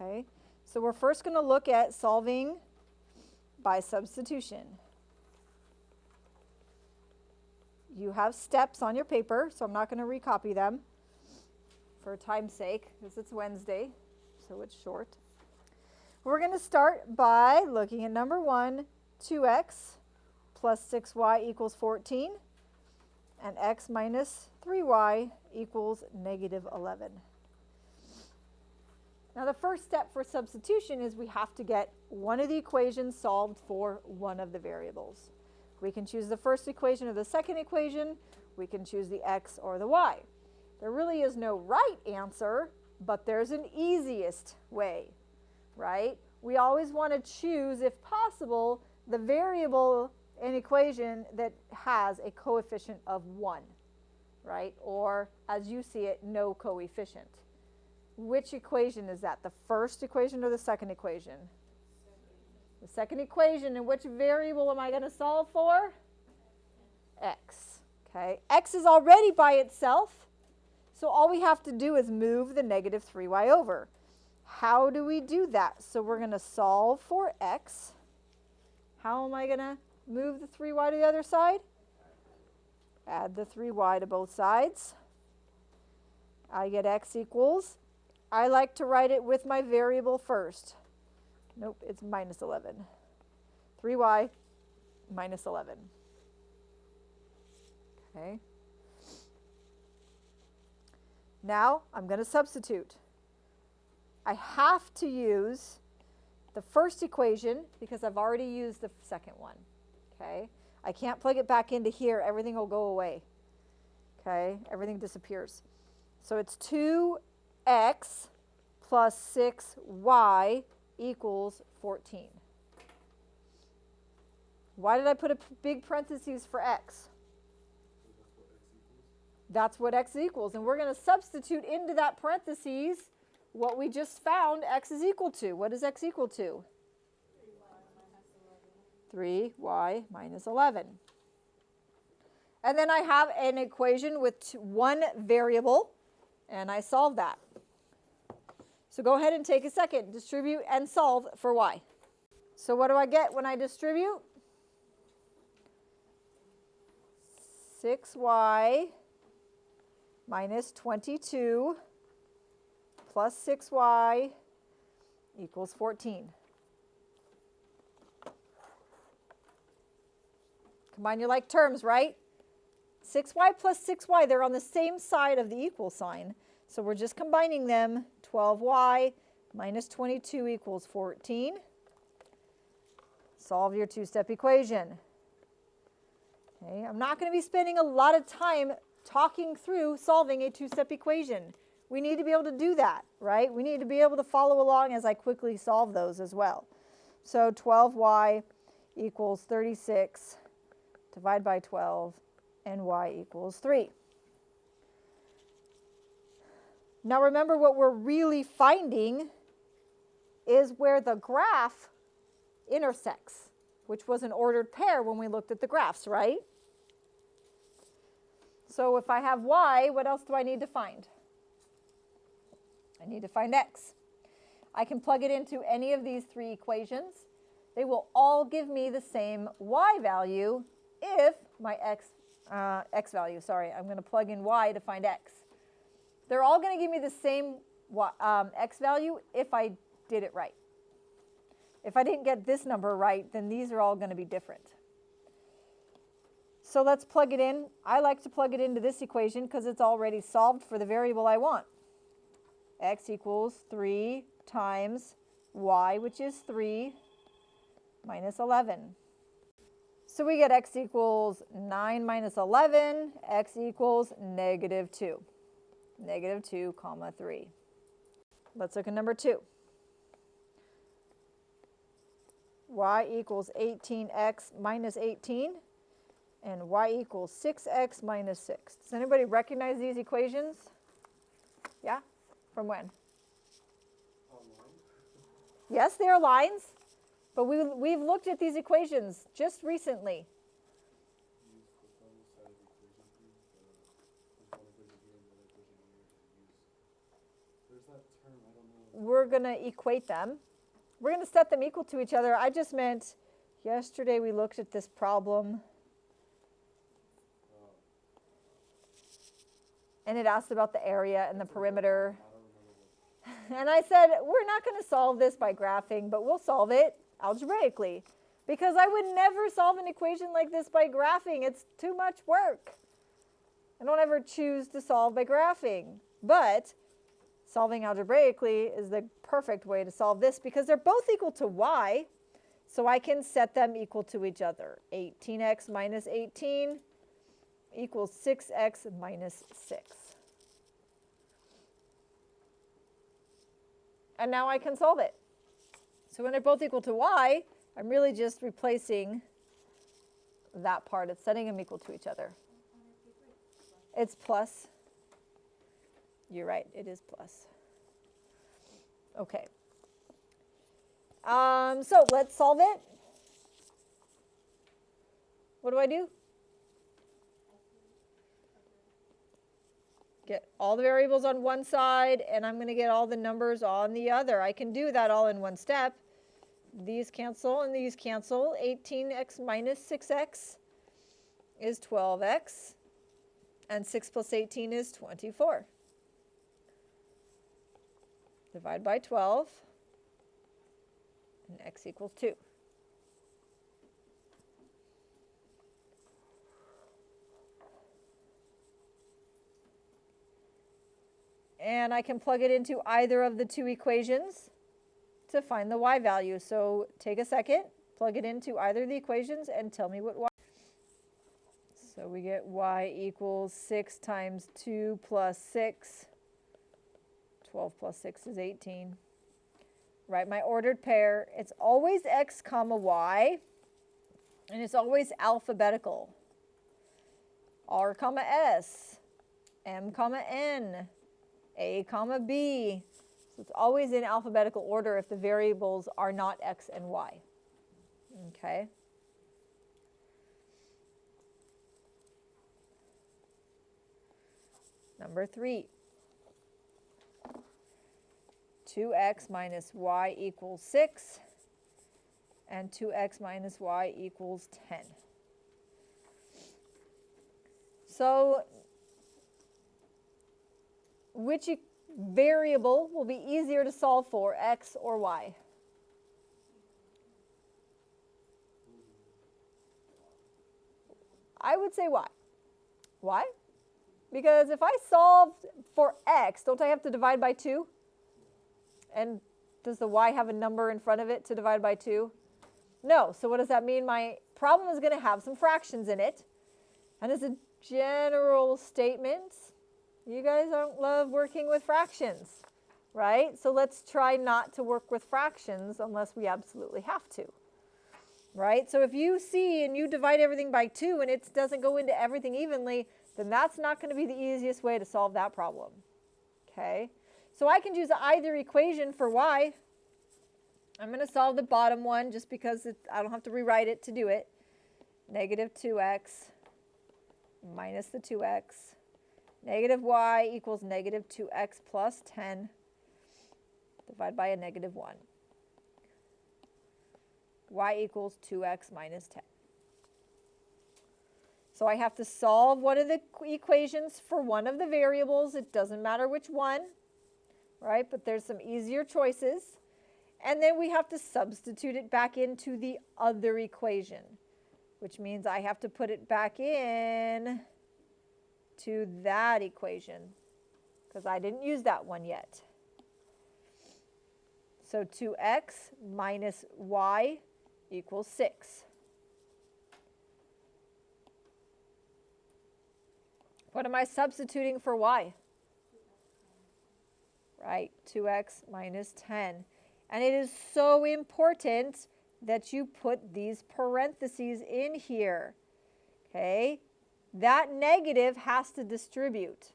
Okay, so we're first going to look at solving by substitution. You have steps on your paper, so I'm not going to recopy them for time's sake, because it's Wednesday, so it's short. We're going to start by looking at number 1, 2x plus 6y equals 14, and x minus 3y equals negative 11. Now the first step for substitution is we have to get one of the equations solved for one of the variables. We can choose the first equation or the second equation. We can choose the x or the y. There really is no right answer, but there's an easiest way, right? We always want to choose, if possible, the variable in equation that has a coefficient of 1, right? Or, as you see it, no coefficient. Which equation is that? The first equation or the second equation? The second equation. And which variable am I going to solve for? X. Okay. X is already by itself, so all we have to do is move the negative 3y over. How do we do that? So we're going to solve for x. How am I going to move the 3y to the other side? Add the 3y to both sides. I get x equals, I like to write it with my variable first. Nope, it's minus 11. 3y minus 11. Okay. Now I'm going to substitute. I have to use the first equation because I've already used the second one. Okay. I can't plug it back into here. Everything will go away. Okay. Everything disappears. So it's 2x plus 6y equals 14. Why did I put a big parentheses for x? That's what x equals. And we're going to substitute into that parentheses what we just found x is equal to. What is x equal to? 3y minus 11. And then I have an equation with one variable, and I solve that. So go ahead and take a second, distribute and solve for y. So what do I get when I distribute? 6y minus 22 plus 6y equals 14. Combine your like terms, right? 6y plus 6y, they're on the same side of the equal sign. So we're just combining them. 12y minus 22 equals 14. Solve your two-step equation. Okay, I'm not going to be spending a lot of time talking through solving a two-step equation. We need to be able to do that, right? We need to be able to follow along as I quickly solve those as well. So 12y equals 36, divide by 12, and y equals 3. Now remember, what we're really finding is where the graph intersects, which was an ordered pair when we looked at the graphs, right? So if I have y, what else do I need to find? I need to find x. I can plug it into any of these three equations. They will all give me the same y value if my x value, sorry, I'm going to plug in y to find x. They're all going to give me the same x value if I did it right. If I didn't get this number right, then these are all going to be different. So let's plug it in. I like to plug it into this equation because it's already solved for the variable I want. X equals 3 times y, which is 3, minus 11. So we get x equals 9 minus 11, x equals negative 2. Negative 2, comma 3. Let's look at number 2. Y equals 18x minus 18, and y equals 6x minus 6. Does anybody recognize these equations? Yeah? From when? Online. Yes, they are lines, but we've looked at these equations just recently. we're going to equate them. We're going to set them equal to each other. I just meant yesterday we looked at this problem. And it asked about the area and the perimeter. And I said, we're not going to solve this by graphing, but we'll solve it algebraically. Because I would never solve an equation like this by graphing. It's too much work. I don't ever choose to solve by graphing. But solving algebraically is the perfect way to solve this because they're both equal to y. So I can set them equal to each other. 18x minus 18 equals 6x minus 6. And now I can solve it. So when they're both equal to y, I'm really just replacing that part. It's setting them equal to each other. It's plus. You're right, it is plus. Okay. So let's solve it. What do? Get all the variables on one side, and I'm going to get all the numbers on the other. I can do that all in one step. These cancel and these cancel. 18x minus 6x is 12x, and 6 plus 18 is 24. Divide by 12, and x equals 2. And I can plug it into either of the two equations to find the y value. So take a second, plug it into either of the equations, and tell me what y. So we get y equals 6 times 2 plus 6. 12 plus 6 is 18. Write my ordered pair. It's always x comma y, and it's always alphabetical. R comma s, m comma n, a comma b. So it's always in alphabetical order if the variables are not x and y. Okay. Number 3. 2x minus y equals 6, and 2x minus y equals 10. So which variable will be easier to solve for, x or y? I would say y. Why? Because if I solved for x, don't I have to divide by 2? And does the y have a number in front of it to divide by 2? No. So what does that mean? My problem is going to have some fractions in it. And as a general statement, you guys don't love working with fractions, right? So let's try not to work with fractions unless we absolutely have to, right? So if you see and you divide everything by 2 and it doesn't go into everything evenly, then that's not going to be the easiest way to solve that problem, okay? So I can use either equation for y. I'm going to solve the bottom one just because I don't have to rewrite it to do it. Negative 2x minus the 2x. Negative y equals negative 2x plus 10. Divide by a negative 1. Y equals 2x minus 10. So I have to solve one of the equations for one of the variables. It doesn't matter which one, right? But there's some easier choices. And then we have to substitute it back into the other equation, which means I have to put it back in to that equation because I didn't use that one yet. So 2x minus y equals 6. What am I substituting for y? Right, 2x minus 10. And it is so important that you put these parentheses in here, okay? That negative has to distribute.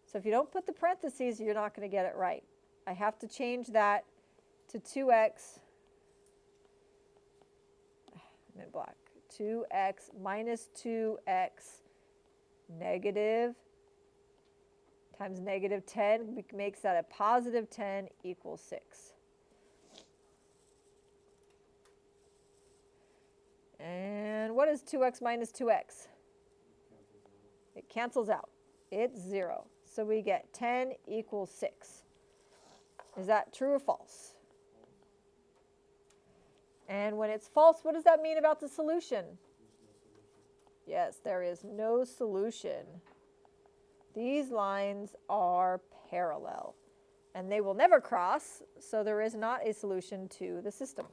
So if you don't put the parentheses, you're not going to get it right. I have to change that to 2x, I'm in black, 2x minus 2x negative times negative 10 makes that a positive 10 equals 6. And what is 2x minus 2x? It cancels out. It's 0. So we get 10 equals 6. Is that true or false? And when it's false, what does that mean about the solution? Yes, there is no solution. These lines are parallel, and they will never cross, so there is not a solution to the system.